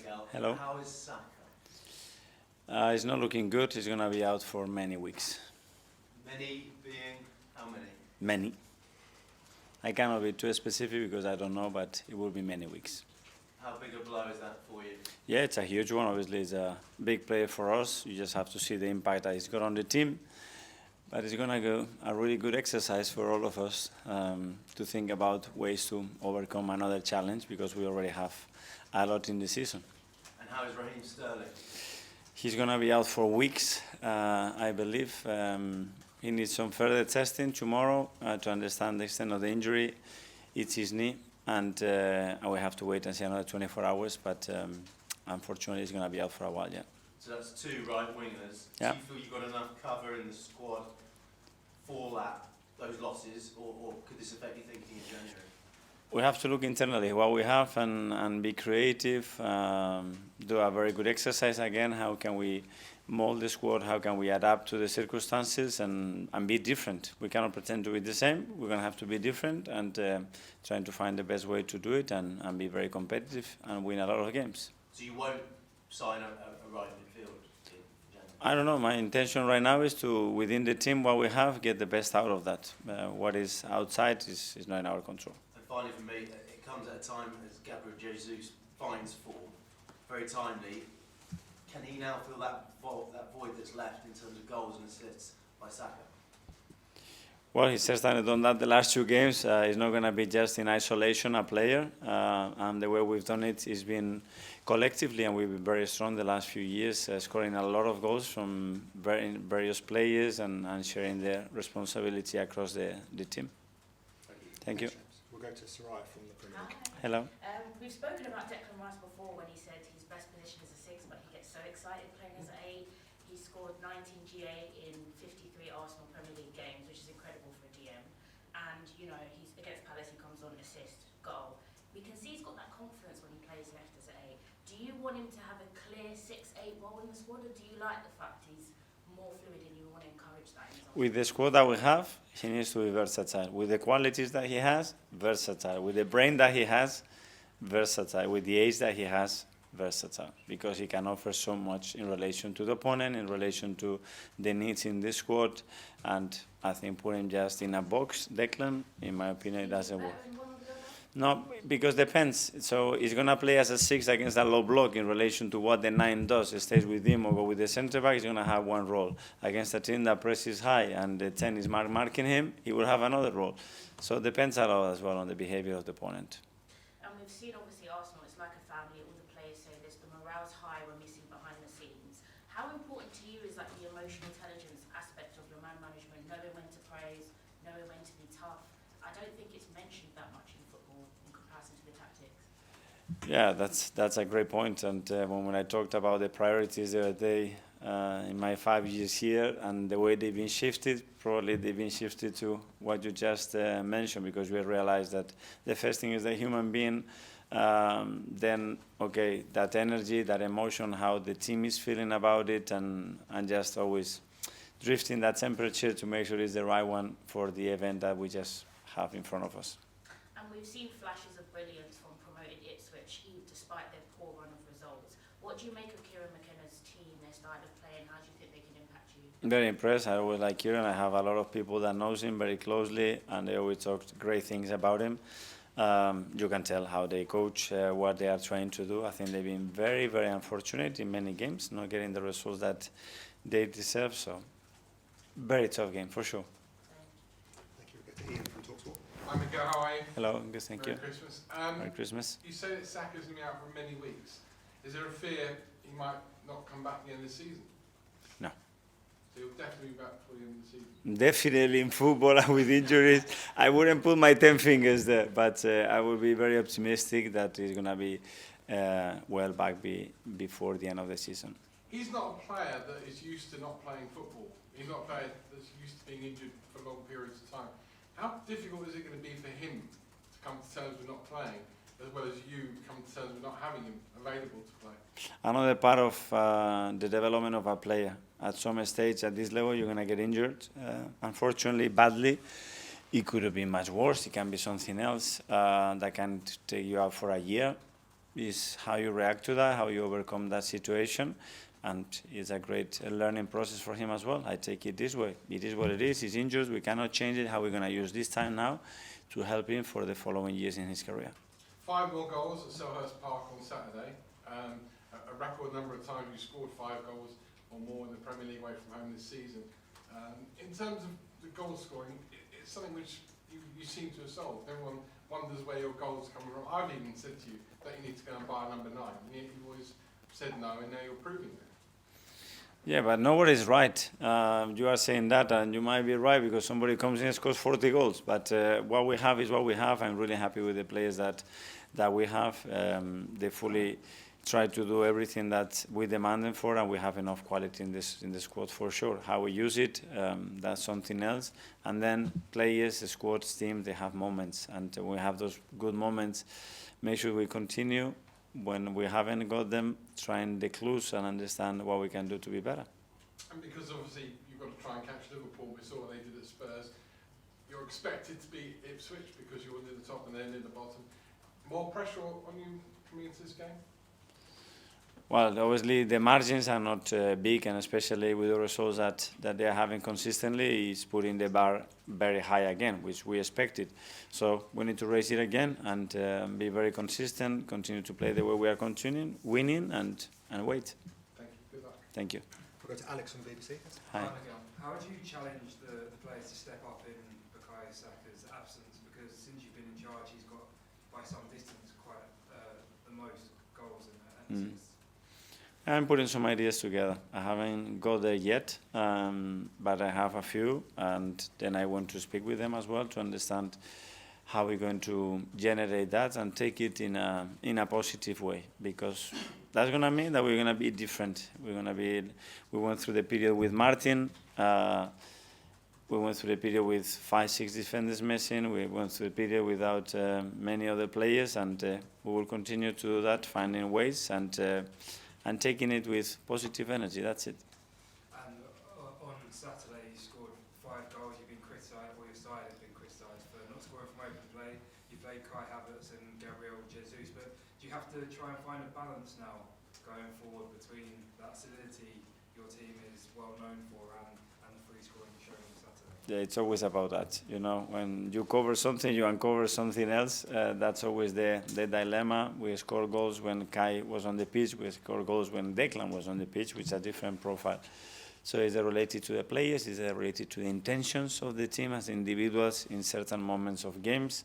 Mikel. Hello. How is Saka? It's not looking good. He's going to be out for many weeks. Many being how many? Many. I cannot be too specific because I don't know, but it will be many weeks. How big a blow is that for you? Yeah, it's a huge one. Obviously, it's a big player for us. You just have to see the impact that he's got on the team. But it's going to go a really good exercise for all of us to think about ways to overcome another challenge because we already have a lot in the season. And how is Raheem Sterling? He's going to be out for weeks, I believe. He needs some further testing tomorrow to understand the extent of the injury. It's his knee, and we have to wait and see another 24 hours. But unfortunately, he's going to be out for a while, yeah. So that's two right wingers. Yeah. Do you feel you've got enough cover in the squad for those losses, or could this affect your thinking in January? We have to look internally what we have and be creative, do a very good exercise again. How can we mold the squad? How can we adapt to the circumstances and be different? We cannot pretend to be the same. We're going to have to be different and trying to find the best way to do it and be very competitive and win a lot of games. So you won't sign a right midfield in January? I don't know. My intention right now is to, within the team, what we have, get the best out of that. What is outside is not in our control. Finally, for me, it comes at a time as Gabriel Jesus finds form, very timely. Can he now fill that void that's left in terms of goals and assists by Saka? Well, he certainly done that the last two games. He's not going to be just in isolation a player. And the way we've done it has been collectively, and we've been very strong the last few years, scoring a lot of goals from various players and sharing their responsibility across the team. Thank you. We'll go to Sarai from the Premier League. Hello. We've spoken about Declan Rice before when he said his best position is a 6, but he gets so excited playing as an 8. He scored 19 GA in 53 Arsenal Premier League games, which is incredible for a DM. And, you know, he's against Palace, he comes on, assist, goal. We can see he's got that confidence when he plays left as an 8. Do you want him to have a clear 6-8 role in the squad, or do you like the fact he's more fluid and you want to encourage that in his own? With the squad that we have, he needs to be versatile. With the qualities that he has, versatile. With the brain that he has, versatile. With the age that he has, versatile. Because he can offer so much in relation to the opponent, in relation to the needs in the squad. And I think put him just in a box, Declan, in my opinion, it doesn't work. No, because depends. So he's going to play as a 6 against a low block in relation to what the 9 does. It stays with him or go with the centre back, he's going to have one role. Against a team that presses high and the 10 is marking him, he will have another role. So it depends a lot as well on the behavior of the opponent. And we've seen, obviously, Arsenal, it's like a family. All the players say this, the morale's high when we see behind the scenes. How important to you is like the emotional intelligence aspect of your man management, knowing when to praise, knowing when to be tough? I don't think it's mentioned that much in football in comparison to the tactics. Yeah, that's a great point. And when I talked about the priorities the other day in my 5 years here and the way they've been shifted, probably they've been shifted to what you just mentioned, because we realized that the first thing is the human being, then, okay, that energy, that emotion, how the team is feeling about it, and just always drifting that temperature to make sure it's the right one for the event that we just have in front of us. And we've seen flashes of brilliance from promoted Ipswich, despite their poor run of results. What do you make of Kieran McKenna's team, their style of play, and how do you think they can impact you? Very impressed. I always like Kieran. I have a lot of people that knows him very closely, and they always talk great things about him. You can tell how they coach, what they are trying to do. I think they've been very, very unfortunate in many games, not getting the results that they deserve. So, very tough game, for sure. Thank you. We'll go to Ian from TalkSport. Hi Mikel, how are you? Hello, good, thank you. Merry Christmas. Merry Christmas. You say that Saka's going to be out for many weeks. Is there a fear he might not come back at the end of the season? No. So he'll definitely be back before the end of the season? Definitely in football and with injuries, I wouldn't put my 10 fingers there, but I would be very optimistic that he's going to be well back before the end of the season. He's not a player that is used to not playing football. He's not a player that's used to being injured for long periods of time. How difficult is it going to be for him to come to terms with not playing, as well as you come to terms with not having him available to play? Another part of the development of a player. At some stage, at this level, you're going to get injured. Unfortunately, badly. It could have been much worse. It can be something else that can take you out for a year. is how you react to that, how you overcome that situation. And it's a great learning process for him as well. I take it this way. It is what it is. He's injured. We cannot change it. How are we going to use this time now to help him for the following years in his career? 5 more goals at SAKA'S Park on Saturday. A record number of times you scored 5 goals or more in the Premier League away from home this season. In terms of the goal scoring, it's something which you seem to have solved. Everyone wonders where your goals come from. I've even said to you that you need to go and buy a number 9. And yet you've always said no, and now you're proving it. Yeah, but nobody's right. You are saying that, and you might be right because somebody comes in and scores 40 goals. But what we have is what we have. I'm really happy with the players that we have. They fully try to do everything that we demand them for, and we have enough quality in the squad for sure. How we use it, that's something else. And then players, the squads, team, they have moments, and when we have those good moments, make sure we continue. When we haven't got them, trying the clues and understand what we can do to be better. And because obviously you've got to try and catch Liverpool, we saw what they did at Spurs. You're expected to beat Ipswich because you're near the top and they're near the bottom. More pressure on you coming into this game? Well, obviously the margins are not big, and especially with the results that they are having consistently, is putting the bar very high again, which we expected. So we need to raise it again and be very consistent, continue to play the way we are continuing, winning, and wait. Thank you. Good luck. Thank you. We'll go to Alex from the BBC. Hi. Mikel, how would you challenge the players to step up in Bukayo Saka's absence? Because since you've been in charge, he's got, by some distance, quite the most goals and assists. I'm putting some ideas together. I haven't got there yet, but I have a few, and then I want to speak with them as well to understand how we're going to generate that and take it in a positive way, because that's going to mean that we're going to be different. We went through the period with Martin. We went through the period with 5-6 defenders missing. We went through the period without many other players, and we will continue to do that, finding ways and taking it with positive energy. That's it. And on Saturday, you scored 5 goals. You've been criticised, or your side has been criticised for not scoring from open play. You played Kai Havertz and Gabriel Jesus, but do you have to try and find a balance now going forward between that solidity your team is well known for and the free scoring you showed on Saturday? Yeah, it's always about that. You know, when you cover something, you uncover something else. That's always the dilemma. We score goals when Kai was on the pitch. We score goals when Declan was on the pitch, which is a different profile. So is it related to the players? Is it related to the intentions of the team as individuals in certain moments of games?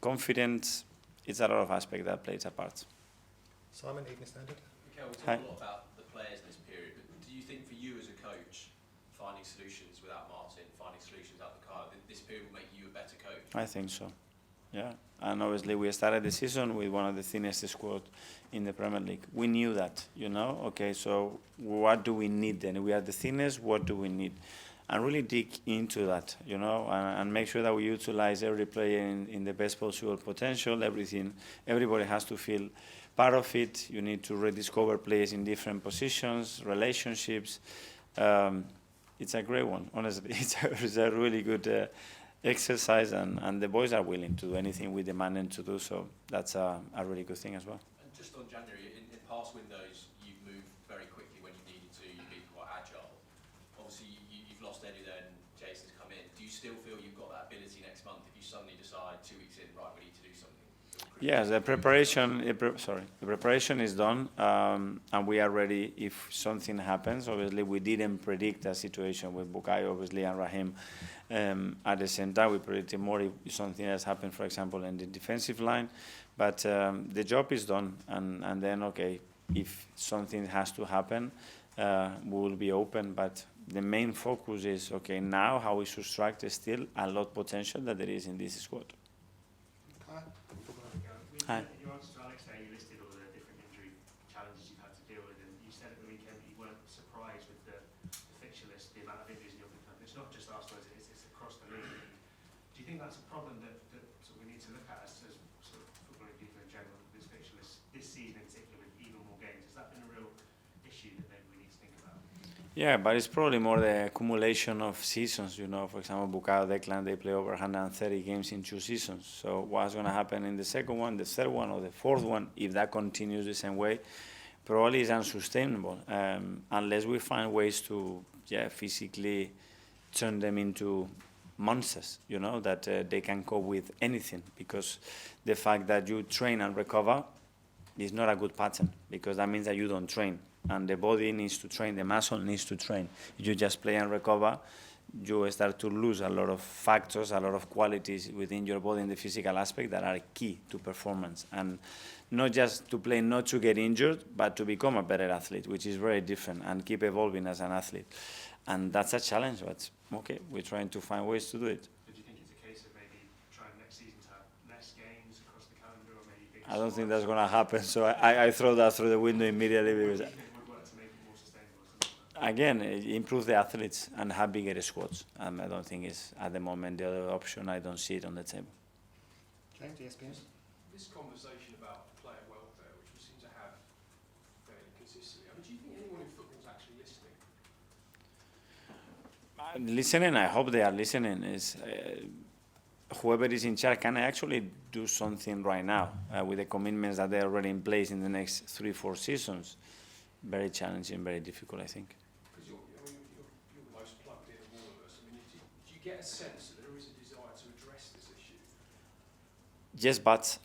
Confidence, it's a lot of aspects that plays a part. Simon, Evening Standard. Mikel, we Hi. talk a lot about the players in this period, but do you think for you as a coach, finding solutions without Martin, finding solutions without Bukayo, this period will make you a better coach? I think so, yeah. And obviously we started the season with one of the thinnest squads in the Premier League. We knew that, you know. Okay, so what do we need then? We are the thinnest, what do we need? And really dig into that, you know, and make sure that we utilize every player in the best possible potential, everything. Everybody has to feel part of it. You need to rediscover players in different positions, relationships. It's a great one, honestly. It's a really good exercise, and the boys are willing to do anything we demand them to do, so that's a really good thing as well. And just on January, in past windows, you've moved very quickly when you needed to. You've been quite agile. Obviously, you've lost Eddie there, and Jason's come in. Do you still feel you've got that ability next month if you suddenly decide 2 weeks in, right, we need to do something? Yes, the preparation is done, and we are ready if something happens. Obviously, we didn't predict a situation with Bukayo, obviously, and Raheem at the same time. We predicted more if something else happened, for example, in the defensive line. But the job is done, and then, okay, if something has to happen, we will be open. But the main focus is, okay, now how we subtract still a lot of potential that there is in this squad. Hi. In your answer to Alex there, you listed all the different injury challenges you've had to deal with, and you said at the weekend that you weren't surprised with the fixture list, the amount of injuries in your club. It's not just Arsenal, it's across the league. Do you think that's a problem that sort of we need to look at as sort of footballing people in general, this fixture list, this season in particular, with even more games? Has that been a real issue that maybe we need to think about? Yeah, but it's probably more the accumulation of seasons, you know. For example, Bukayo, Declan, they play over 130 games in 2 seasons. So what's going to happen in the second one, the third one, or the fourth one, if that continues the same way, probably is unsustainable, unless we find ways to, physically turn them into monsters, you know, that they can cope with anything. Because the fact that you train and recover is not a good pattern, because that means that you don't train. And the body needs to train, the muscle needs to train. If you just play and recover, you start to lose a lot of factors, a lot of qualities within your body in the physical aspect that are key to performance. And not just to play, not to get injured, but to become a better athlete, which is very different, and keep evolving as an athlete. And that's a challenge, but okay, we're trying to find ways to do it. But do you think it's a case of maybe trying next season to have less games across the calendar, or maybe bigger I don't think squads? that's going to happen, so I throw that through the window immediately. What do Because you think would work to make it more sustainable or something like that? again, improve the athletes and have bigger squads. I don't think it's, at the moment, the other option. I don't see it on the table. James, ESPN. This conversation about player welfare, which we seem to have fairly consistently, I mean, do you think anyone in football is actually listening? Listening, I hope they are listening. Is whoever is in charge, can I actually do something right now with the commitments that they're already in place in the next 3-4 seasons? Very challenging, very difficult, I think. Because you're the most plugged in of all of us. I mean, do you get a sense that there is a desire to address this issue? Yes, but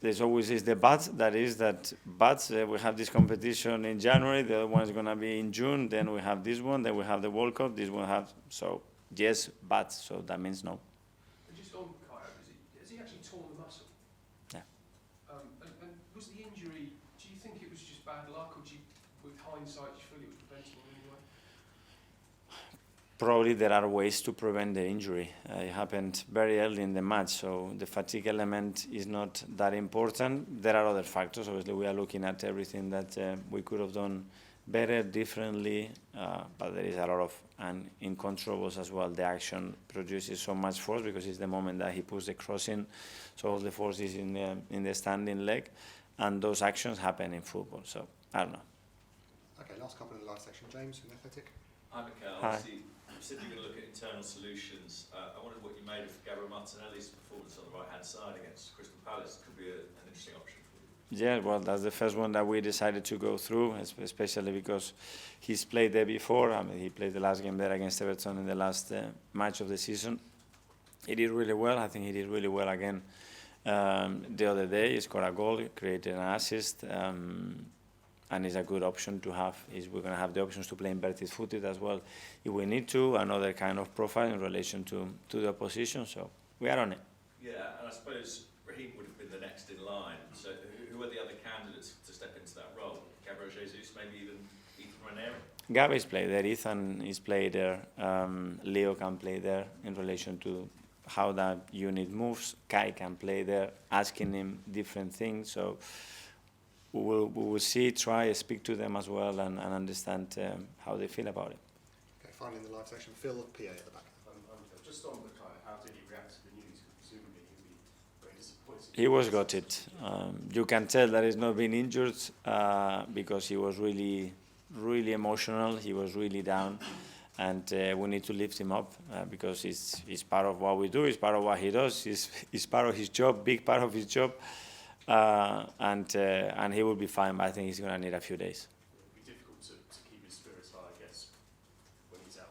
there's always is the but. That is that but we have this competition in January. The other one is going to be in June. Then we have this one. Then we have the World Cup. This one have so yes, but so that means no. And just on Bukayo, has he actually torn the muscle? Yeah. And was the injury? Do you think it was just bad luck, or do you, with hindsight, do you feel it was preventable anyway? Probably there are ways to prevent the injury. It happened very early in the match, so the fatigue element is not that important. There are other factors. Obviously, we are looking at everything that we could have done better, differently, but there is a lot of incontrollables as well. The action produces so much force because it's the moment that he puts the cross in, so all the force is in the standing leg, and those actions happen in football. So I don't know. Okay, last couple in the last section. James from Athletic. Hi, Mikel. Hi. Obviously, you said you're going to look at internal solutions. I wondered what you made of Gabriel Martinelli's performance on the right-hand side against Crystal Palace. Could be an interesting option for you. Yeah, well, that's the first one that we decided to go through, especially because he's played there before. I mean, he played the last game there against Everton in the last match of the season. He did really well. I think he did really well again the other day. He scored a goal, created an assist, and it's a good option to have. We're going to have the options to play inverted footed as well if we need to, another kind of profile in relation to the opposition. So we are on it. Yeah, and I suppose Raheem would have been the next in line. So who are the other candidates to step into that role? Gabriel Jesus, maybe even Ethan Ranieri? Gabri's played there, Ethan is played there, Leo can play there in relation to how that unit moves. Kai can play there, asking him different things. So we will see, try, speak to them as well, and understand how they feel about it. Okay, finally in the live section, Phil PA at the back. Just on Bukayo, how did he react to the news? Presumably he'd be very disappointed. He was gutted. You can tell that he's not been injured because he was really, really emotional. He was really down, and we need to lift him up because he's part of what we do. He's part of what he does. He's part of his job, big part of his job, and he will be fine. But I think he's going to need a few days. It would be difficult to keep his spirits high, I guess, when he's out.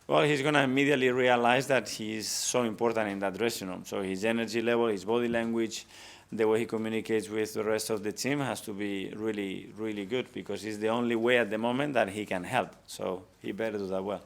Well, he's going to immediately realize that he's so important in that dressing room. So his energy level, his body language, the way he communicates with the rest of the team has to be really, really good because it's the only way at the moment that he can help. So he better do that well.